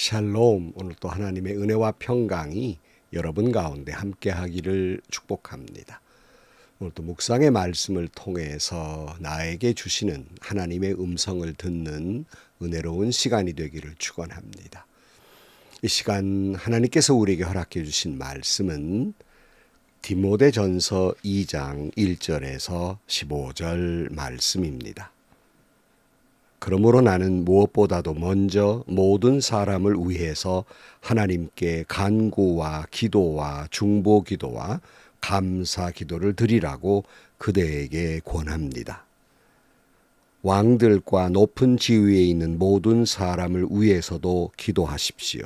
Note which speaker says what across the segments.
Speaker 1: 샬롬. 오늘 또 하나님의 은혜와 평강이 여러분 가운데 함께 하기를 축복합니다. 오늘 또 묵상의 말씀을 통해서 나에게 주시는 하나님의 음성을 듣는 은혜로운 시간이 되기를 축원합니다. 이 시간 하나님께서 우리에게 허락해 주신 말씀은 디모데전서 2장 1절에서 15절 말씀입니다. 그러므로 나는 무엇보다도 먼저 모든 사람을 위해서 하나님께 간구와 기도와 중보 기도와 감사 기도를 드리라고 그대에게 권합니다. 왕들과 높은 지위에 있는 모든 사람을 위해서도 기도하십시오.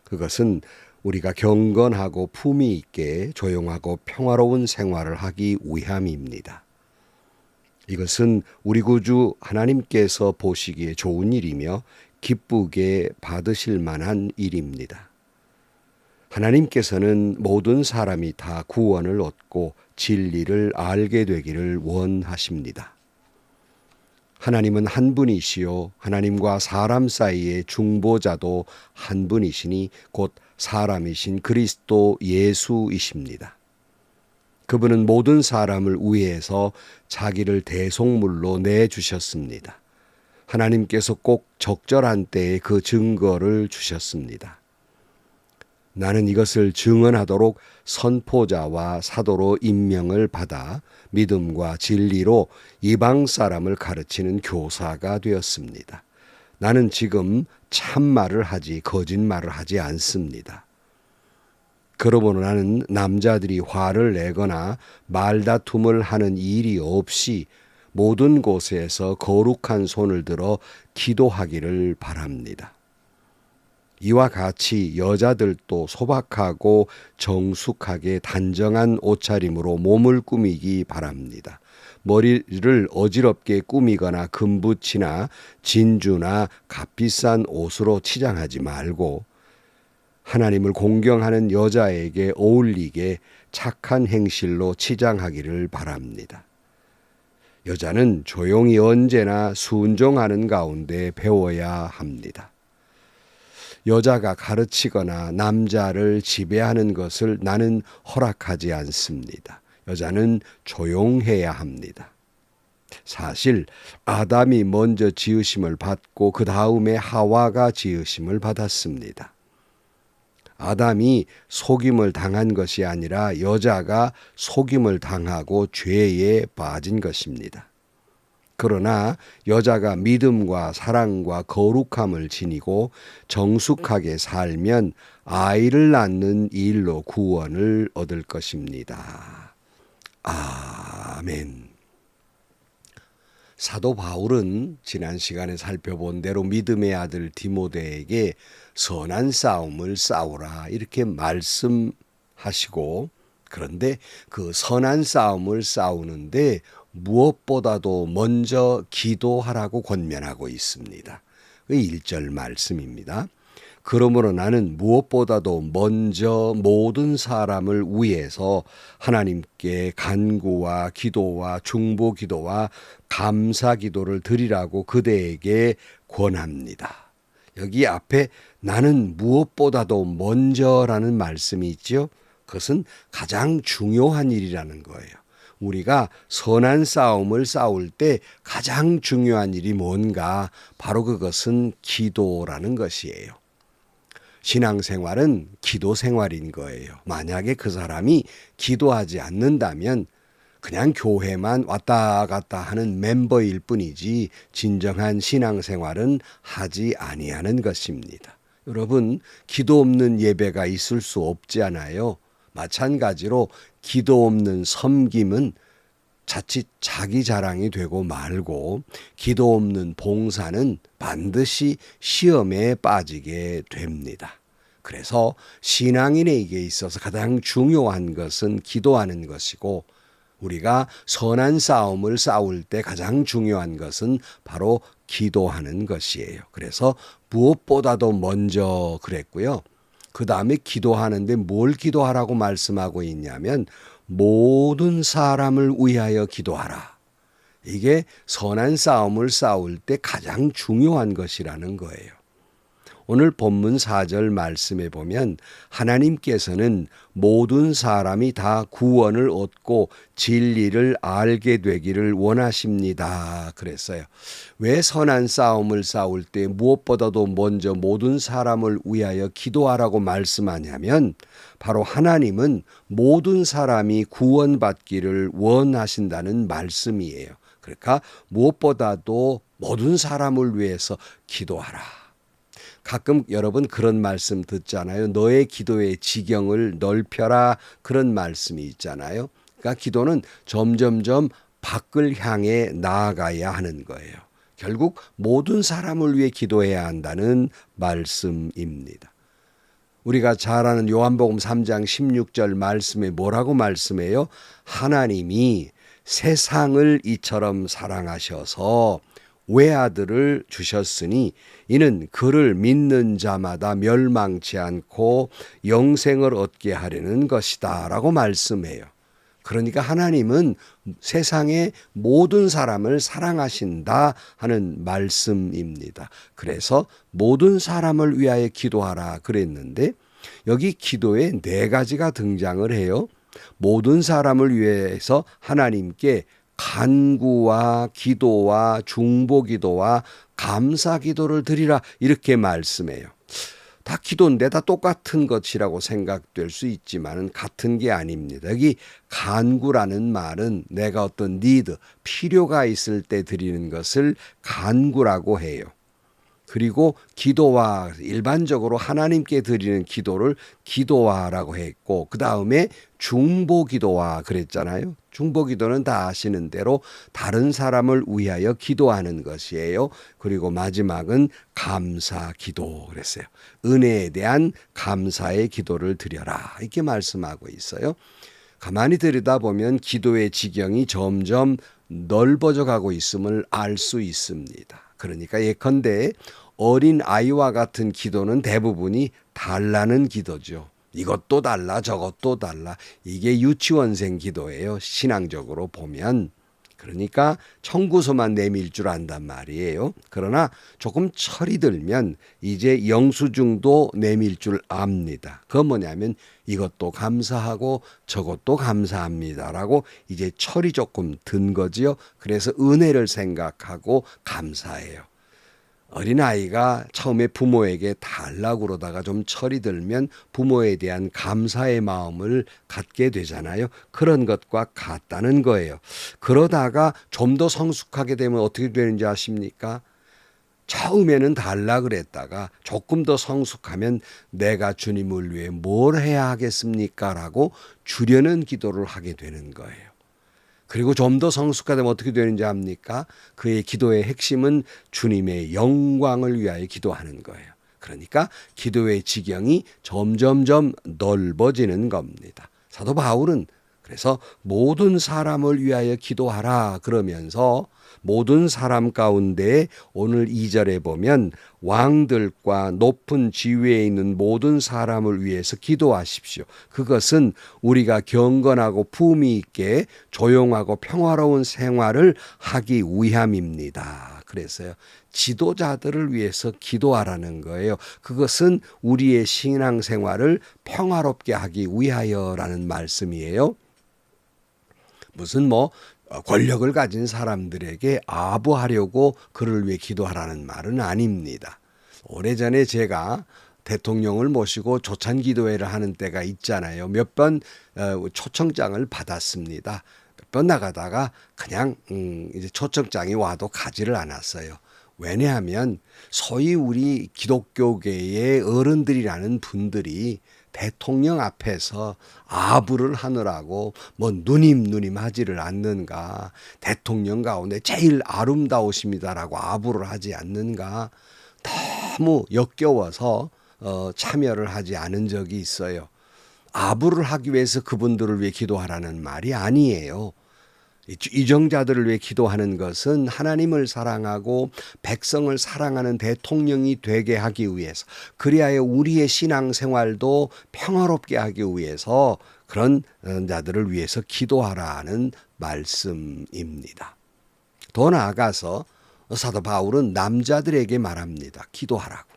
Speaker 1: 그것은 우리가 경건하고 품위 있게 조용하고 평화로운 생활을 하기 위함입니다. 이것은 우리 구주 하나님께서 보시기에 좋은 일이며 기쁘게 받으실 만한 일입니다. 하나님께서는 모든 사람이 다 구원을 얻고 진리를 알게 되기를 원하십니다. 하나님은 한 분이시요 하나님과 사람 사이의 중보자도 한 분이시니 곧 사람이신 그리스도 예수이십니다. 그분은 모든 사람을 위해서 자기를 대속물로 내주셨습니다. 하나님께서 꼭 적절한 때에 그 증거를 주셨습니다. 나는 이것을 증언하도록 선포자와 사도로 임명을 받아 믿음과 진리로 이방 사람을 가르치는 교사가 되었습니다. 나는 지금 참말을 하지 거짓말을 하지 않습니다. 그러므로 나는 남자들이 화를 내거나 말다툼을 하는 일이 없이 모든 곳에서 거룩한 손을 들어 기도하기를 바랍니다. 이와 같이 여자들도 소박하고 정숙하게 단정한 옷차림으로 몸을 꾸미기 바랍니다. 머리를 어지럽게 꾸미거나 금붙이나 진주나 값비싼 옷으로 치장하지 말고 하나님을 공경하는 여자에게 어울리게 착한 행실로 치장하기를 바랍니다. 여자는 조용히 언제나 순종하는 가운데 배워야 합니다. 여자가 가르치거나 남자를 지배하는 것을 나는 허락하지 않습니다. 여자는 조용해야 합니다. 사실 아담이 먼저 지으심을 받고 그 다음에 하와가 지으심을 받았습니다. 아담이 속임을 당한 것이 아니라 여자가 속임을 당하고 죄에 빠진 것입니다. 그러나 여자가 믿음과 사랑과 거룩함을 지니고 정숙하게 살면 아이를 낳는 일로 구원을 얻을 것입니다. 아멘. 사도 바울은 지난 시간에 살펴본 대로 믿음의 아들 디모데에게 선한 싸움을 싸우라 이렇게 말씀하시고, 그런데 그 선한 싸움을 싸우는데 무엇보다도 먼저 기도하라고 권면하고 있습니다. 그 1절 말씀입니다. 그러므로 나는 무엇보다도 먼저 모든 사람을 위해서 하나님께 간구와 기도와 중보 기도와 감사 기도를 드리라고 그대에게 권합니다. 여기 앞에 나는 무엇보다도 먼저라는 말씀이 있죠. 그것은 가장 중요한 일이라는 거예요. 우리가 선한 싸움을 싸울 때 가장 중요한 일이 뭔가? 바로 그것은 기도라는 것이에요. 신앙생활은 기도 생활인 거예요. 만약에 그 사람이 기도하지 않는다면 그냥 교회만 왔다 갔다 하는 멤버일 뿐이지 진정한 신앙생활은 하지 아니하는 것입니다. 여러분, 기도 없는 예배가 있을 수 없지 않아요? 마찬가지로 기도 없는 섬김은 자칫 자기 자랑이 되고 말고 기도 없는 봉사는 반드시 시험에 빠지게 됩니다. 그래서 신앙인에게 있어서 가장 중요한 것은 기도하는 것이고, 우리가 선한 싸움을 싸울 때 가장 중요한 것은 바로 기도하는 것이에요. 그래서 무엇보다도 먼저 그랬고요. 그 다음에 기도하는데 뭘 기도하라고 말씀하고 있냐면 모든 사람을 위하여 기도하라. 이게 선한 싸움을 싸울 때 가장 중요한 것이라는 거예요. 오늘 본문 4절 말씀에 보면 하나님께서는 모든 사람이 다 구원을 얻고 진리를 알게 되기를 원하십니다. 그랬어요. 왜 선한 싸움을 싸울 때 무엇보다도 먼저 모든 사람을 위하여 기도하라고 말씀하냐면 바로 하나님은 모든 사람이 구원받기를 원하신다는 말씀이에요. 그러니까 무엇보다도 모든 사람을 위해서 기도하라. 가끔 여러분 그런 말씀 듣잖아요. 너의 기도의 지경을 넓혀라. 그런 말씀이 있잖아요. 그러니까 기도는 점점점 밖을 향해 나아가야 하는 거예요. 결국 모든 사람을 위해 기도해야 한다는 말씀입니다. 우리가 잘 아는 요한복음 3장 16절 말씀에 뭐라고 말씀해요? 하나님이 세상을 이처럼 사랑하셔서 외아들을 주셨으니 이는 그를 믿는 자마다 멸망치 않고 영생을 얻게 하려는 것이다 라고 말씀해요. 그러니까 하나님은 세상의 모든 사람을 사랑하신다 하는 말씀입니다. 그래서 모든 사람을 위하여 기도하라 그랬는데 여기 기도에 4가지가 등장을 해요. 모든 사람을 위해서 하나님께 간구와 기도와 중보기도와 감사기도를 드리라 이렇게 말씀해요. 다 기도인데 다 똑같은 것이라고 생각될 수 있지만 같은 게 아닙니다. 여기 간구라는 말은 내가 어떤 니드, 필요가 있을 때 드리는 것을 간구라고 해요. 그리고 기도와 일반적으로 하나님께 드리는 기도를 기도와라고 했고 그 다음에 중보기도와 그랬잖아요. 중보기도는 다 아시는 대로 다른 사람을 위하여 기도하는 것이에요. 그리고 마지막은 감사기도 그랬어요. 은혜에 대한 감사의 기도를 드려라 이렇게 말씀하고 있어요. 가만히 들여다보면 기도의 지경이 점점 넓어져 가고 있음을 알 수 있습니다. 그러니까 예컨대 어린 아이와 같은 기도는 대부분이 달라는 기도죠. 이것도 달라 저것도 달라. 이게 유치원생 기도예요. 신앙적으로 보면. 그러니까 청구서만 내밀 줄 안단 말이에요. 그러나 조금 철이 들면 이제 영수증도 내밀 줄 압니다. 그건 뭐냐면 이것도 감사하고 저것도 감사합니다라고 이제 철이 조금 든 거지요. 그래서 은혜를 생각하고 감사해요. 어린아이가 처음에 부모에게 달라고 그러다가 좀 철이 들면 부모에 대한 감사의 마음을 갖게 되잖아요. 그런 것과 같다는 거예요. 그러다가 좀 더 성숙하게 되면 어떻게 되는지 아십니까? 처음에는 달라 그랬다가 조금 더 성숙하면 내가 주님을 위해 뭘 해야 하겠습니까? 라고 주려는 기도를 하게 되는 거예요. 그리고 좀 더 성숙하다면 어떻게 되는지 압니까? 그의 기도의 핵심은 주님의 영광을 위하여 기도하는 거예요. 그러니까 기도의 지경이 점점점 넓어지는 겁니다. 사도 바울은 그래서 모든 사람을 위하여 기도하라 그러면서 모든 사람 가운데 오늘 2절에 보면 왕들과 높은 지위에 있는 모든 사람을 위해서 기도하십시오. 그것은 우리가 경건하고 품위 있게 조용하고 평화로운 생활을 하기 위함입니다. 그래서요. 지도자들을 위해서 기도하라는 거예요. 그것은 우리의 신앙생활을 평화롭게 하기 위하여라는 말씀이에요. 무슨 권력을 가진 사람들에게 아부하려고 그를 위해 기도하라는 말은 아닙니다. 오래전에 제가 대통령을 모시고 조찬기도회를 하는 때가 있잖아요. 몇 번 초청장을 받았습니다. 몇 번 나가다가 그냥 이제 초청장이 와도 가지를 않았어요. 왜냐하면 소위 우리 기독교계의 어른들이라는 분들이 대통령 앞에서 아부를 하느라고 누님 하지를 않는가. 대통령 가운데 제일 아름다우십니다라고 아부를 하지 않는가. 너무 역겨워서 참여를 하지 않은 적이 있어요. 아부를 하기 위해서 그분들을 위해 기도하라는 말이 아니에요. 이정자들을 위해 기도하는 것은 하나님을 사랑하고 백성을 사랑하는 대통령이 되게 하기 위해서 그리하여 우리의 신앙생활도 평화롭게 하기 위해서 그런 자들을 위해서 기도하라는 말씀입니다. 더 나아가서 사도 바울은 남자들에게 말합니다. 기도하라고.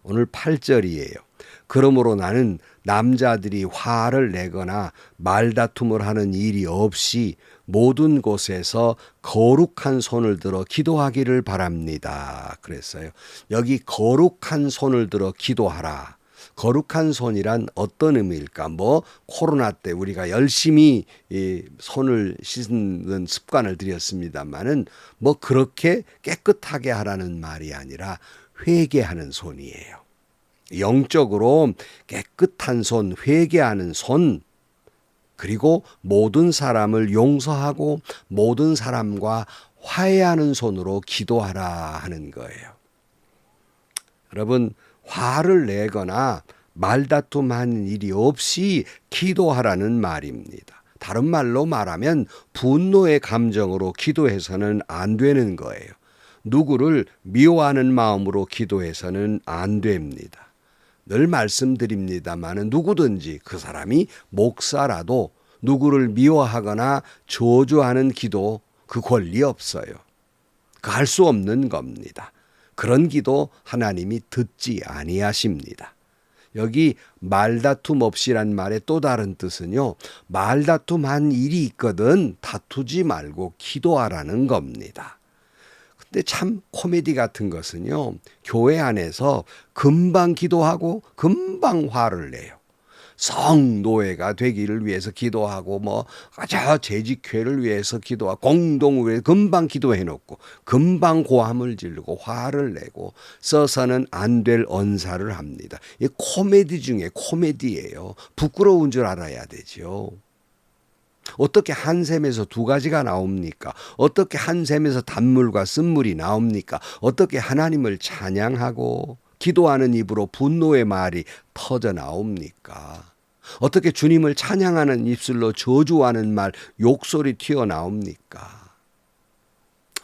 Speaker 1: 오늘 8절이에요. 그러므로 나는 남자들이 화를 내거나 말다툼을 하는 일이 없이 모든 곳에서 거룩한 손을 들어 기도하기를 바랍니다. 그랬어요. 여기 거룩한 손을 들어 기도하라. 거룩한 손이란 어떤 의미일까? 뭐 코로나 때 우리가 열심히 손을 씻는 습관을 들였습니다마는 뭐 그렇게 깨끗하게 하라는 말이 아니라 회개하는 손이에요. 영적으로 깨끗한 손, 회개하는 손, 그리고 모든 사람을 용서하고 모든 사람과 화해하는 손으로 기도하라 하는 거예요. 여러분, 화를 내거나 말다툼하는 일이 없이 기도하라는 말입니다. 다른 말로 말하면 분노의 감정으로 기도해서는 안 되는 거예요. 누구를 미워하는 마음으로 기도해서는 안 됩니다. 늘 말씀드립니다마는 누구든지 그 사람이 목사라도 누구를 미워하거나 저주하는 기도 그 권리 없어요. 그 할 수 없는 겁니다. 그런 기도 하나님이 듣지 아니하십니다. 여기 말다툼 없이란 말의 또 다른 뜻은요. 말다툼한 일이 있거든 다투지 말고 기도하라는 겁니다. 근데 참 코미디 같은 것은요. 교회 안에서 금방 기도하고 금방 화를 내요. 성노예가 되기를 위해서 기도하고 저 재직회를 위해서 기도하고 공동을 위해서 금방 기도해놓고 금방 고함을 지르고 화를 내고 써서는 안 될 언사를 합니다. 이 코미디 중에 코미디예요. 부끄러운 줄 알아야 되죠. 어떻게 한 샘에서 두 가지가 나옵니까? 어떻게 한 샘에서 단물과 쓴물이 나옵니까? 어떻게 하나님을 찬양하고 기도하는 입으로 분노의 말이 터져 나옵니까? 어떻게 주님을 찬양하는 입술로 저주하는 말, 욕설이 튀어나옵니까?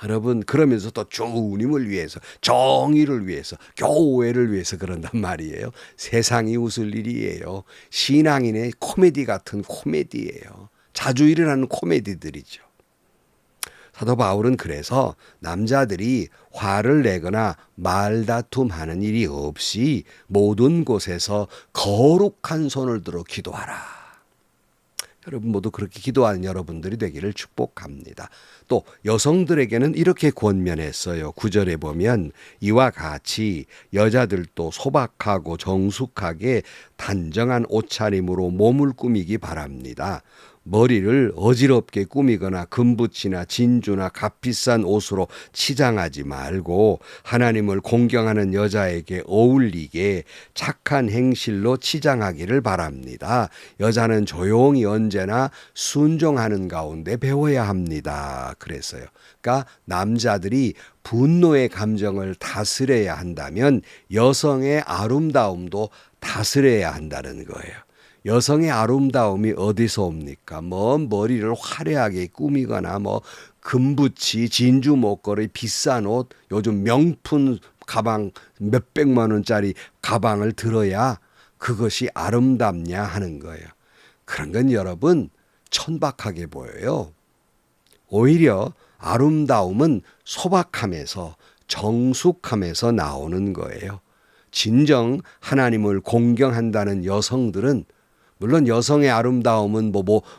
Speaker 1: 여러분, 그러면서 또 주님을 위해서, 정의를 위해서, 교회를 위해서 그런단 말이에요. 세상이 웃을 일이에요. 신앙인의 코미디 같은 코미디예요. 자주 일어나는 코미디들이죠. 사도 바울은 그래서 남자들이 화를 내거나 말다툼하는 일이 없이 모든 곳에서 거룩한 손을 들어 기도하라. 여러분 모두 그렇게 기도하는 여러분들이 되기를 축복합니다. 또 여성들에게는 이렇게 권면했어요. 9절에 보면 이와 같이 여자들도 소박하고 정숙하게 단정한 옷차림으로 몸을 꾸미기 바랍니다. 머리를 어지럽게 꾸미거나 금붙이나 진주나 값비싼 옷으로 치장하지 말고 하나님을 공경하는 여자에게 어울리게 착한 행실로 치장하기를 바랍니다. 여자는 조용히 언제나 순종하는 가운데 배워야 합니다. 그랬어요. 그러니까 남자들이 분노의 감정을 다스려야 한다면 여성의 아름다움도 다스려야 한다는 거예요. 여성의 아름다움이 어디서 옵니까? 머리를 화려하게 꾸미거나 금붙이, 진주 목걸이, 비싼 옷, 요즘 명품 가방 몇백만 원짜리 가방을 들어야 그것이 아름답냐 하는 거예요. 그런 건 여러분 천박하게 보여요. 오히려 아름다움은 소박함에서 정숙함에서 나오는 거예요. 진정 하나님을 공경한다는 여성들은 물론 여성의 아름다움은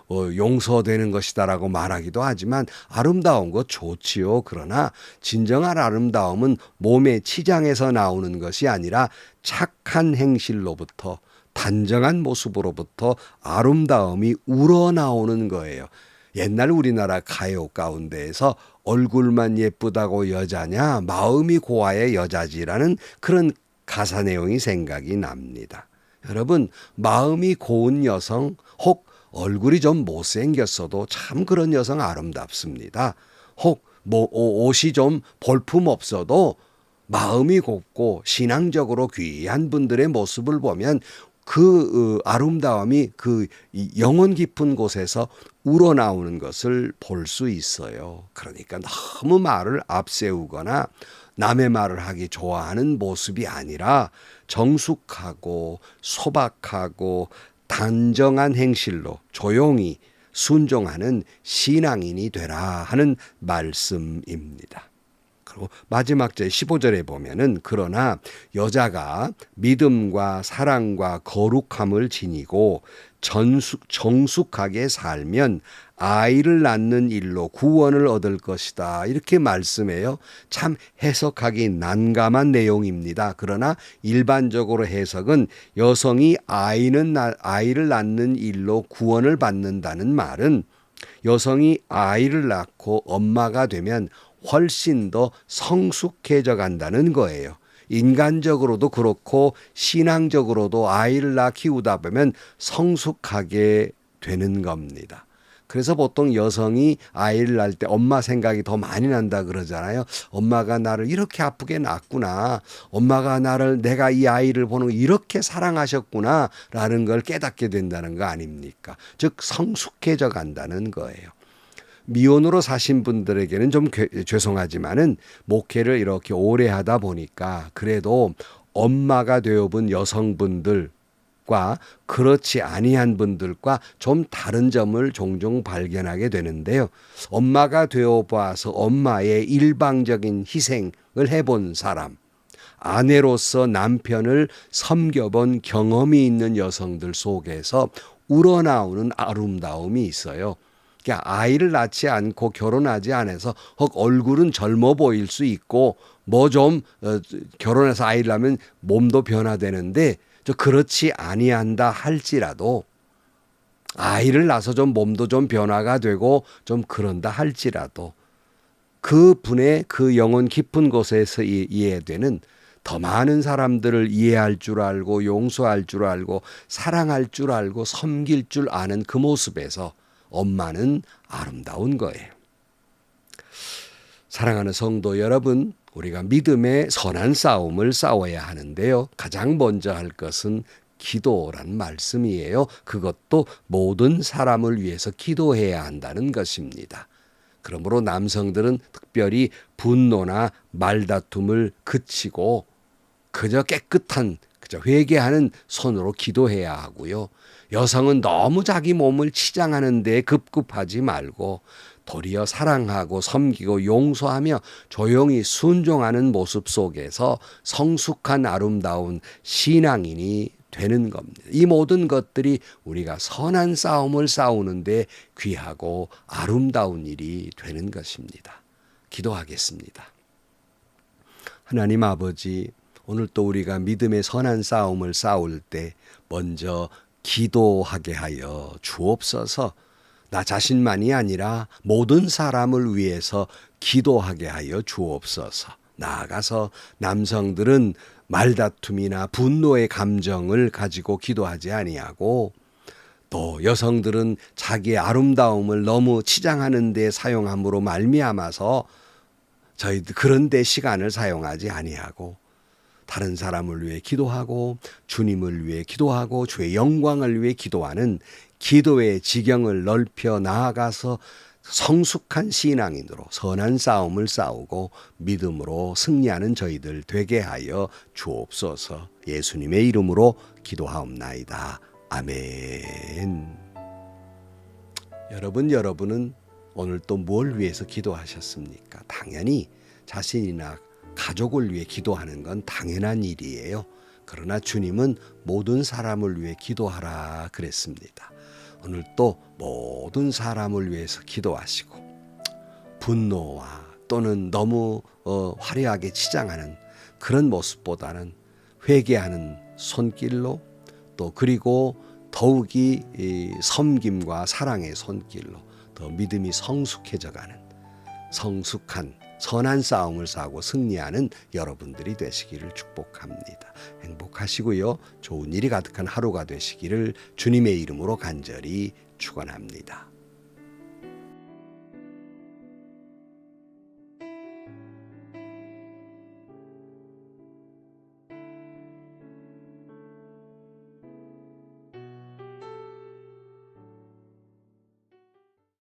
Speaker 1: 용서되는 것이다라고 말하기도 하지만 아름다운 것 좋지요. 그러나 진정한 아름다움은 몸의 치장에서 나오는 것이 아니라 착한 행실로부터 단정한 모습으로부터 아름다움이 우러나오는 거예요. 옛날 우리나라 가요 가운데에서 얼굴만 예쁘다고 여자냐 마음이 고와야 여자지라는 그런 가사 내용이 생각이 납니다. 여러분 마음이 고운 여성 혹 얼굴이 좀 못생겼어도 참 그런 여성 아름답습니다. 혹 옷이 좀 볼품 없어도 마음이 곱고 신앙적으로 귀한 분들의 모습을 보면 그 아름다움이 그 영혼 깊은 곳에서 우러나오는 것을 볼 수 있어요. 그러니까 너무 말을 앞세우거나 남의 말을 하기 좋아하는 모습이 아니라 정숙하고 소박하고 단정한 행실로 조용히 순종하는 신앙인이 되라 하는 말씀입니다. 그리고 마지막 절 15절에 보면은 그러나 여자가 믿음과 사랑과 거룩함을 지니고 정숙하게 살면 아이를 낳는 일로 구원을 얻을 것이다. 이렇게 말씀해요. 참 해석하기 난감한 내용입니다. 그러나 일반적으로 해석은 여성이 아이를 낳는 일로 구원을 받는다는 말은 여성이 아이를 낳고 엄마가 되면 훨씬 더 성숙해져 간다는 거예요. 인간적으로도 그렇고 신앙적으로도 아이를 낳아 키우다 보면 성숙하게 되는 겁니다. 그래서 보통 여성이 아이를 낳을 때 엄마 생각이 더 많이 난다 그러잖아요. 엄마가 나를 이렇게 아프게 낳았구나. 엄마가 내가 이 아이를 보는 거 이렇게 사랑하셨구나. 라는 걸 깨닫게 된다는 거 아닙니까? 즉 성숙해져 간다는 거예요. 미혼으로 사신 분들에게는 좀 죄송하지만은 목회를 이렇게 오래 하다 보니까 그래도 엄마가 되어본 여성분들과 그렇지 아니한 분들과 좀 다른 점을 종종 발견하게 되는데요. 엄마가 되어봐서 엄마의 일방적인 희생을 해본 사람, 아내로서 남편을 섬겨본 경험이 있는 여성들 속에서 우러나오는 아름다움이 있어요. 그러니까 아이를 낳지 않고 결혼하지 않아서 혹 얼굴은 젊어 보일 수 있고 뭐 좀 결혼해서 아이를 낳으면 몸도 변화되는데 그렇지 아니한다 할지라도 아이를 낳아서 좀 몸도 좀 변화가 되고 좀 그런다 할지라도 그 분의 그 영혼 깊은 곳에서 이해되는 더 많은 사람들을 이해할 줄 알고 용서할 줄 알고 사랑할 줄 알고 섬길 줄 아는 그 모습에서 엄마는 아름다운 거예요. 사랑하는 성도 여러분, 우리가 믿음의 선한 싸움을 싸워야 하는데요. 가장 먼저 할 것은 기도란 말씀이에요. 그것도 모든 사람을 위해서 기도해야 한다는 것입니다. 그러므로 남성들은 특별히 분노나 말다툼을 그치고 그저 깨끗한 회개하는 손으로 기도해야 하고요. 여성은 너무 자기 몸을 치장하는 데 급급하지 말고 도리어 사랑하고 섬기고 용서하며 조용히 순종하는 모습 속에서 성숙한 아름다운 신앙인이 되는 겁니다. 이 모든 것들이 우리가 선한 싸움을 싸우는데 귀하고 아름다운 일이 되는 것입니다. 기도하겠습니다. 하나님 아버지, 오늘 또 우리가 믿음의 선한 싸움을 싸울 때 먼저 기도하게 하여 주옵소서. 나 자신만이 아니라 모든 사람을 위해서 기도하게 하여 주옵소서. 나아가서 남성들은 말다툼이나 분노의 감정을 가지고 기도하지 아니하고 또 여성들은 자기의 아름다움을 너무 치장하는 데 사용함으로 말미암아서 저희들 그런 데 시간을 사용하지 아니하고 다른 사람을 위해 기도하고 주님을 위해 기도하고 주의 영광을 위해 기도하는 기도의 지경을 넓혀 나아가서 성숙한 신앙인으로 선한 싸움을 싸우고 믿음으로 승리하는 저희들 되게 하여 주옵소서. 예수님의 이름으로 기도하옵나이다. 아멘. 여러분은 오늘 또 뭘 위해서 기도하셨습니까? 당연히 자신이나 가족을 위해 기도하는 건 당연한 일이에요. 그러나 주님은 모든 사람을 위해 기도하라 그랬습니다. 오늘 또 모든 사람을 위해서 기도하시고 분노와 또는 너무 화려하게 치장하는 그런 모습보다는 회개하는 손길로 또 그리고 더욱이 섬김과 사랑의 손길로 더 믿음이 성숙해져가는 성숙한 선한 싸움을 싸고 승리하는 여러분들이 되시기를 축복합니다. 행복하시고요. 좋은 일이 가득한 하루가 되시기를 주님의 이름으로 간절히 축원합니다.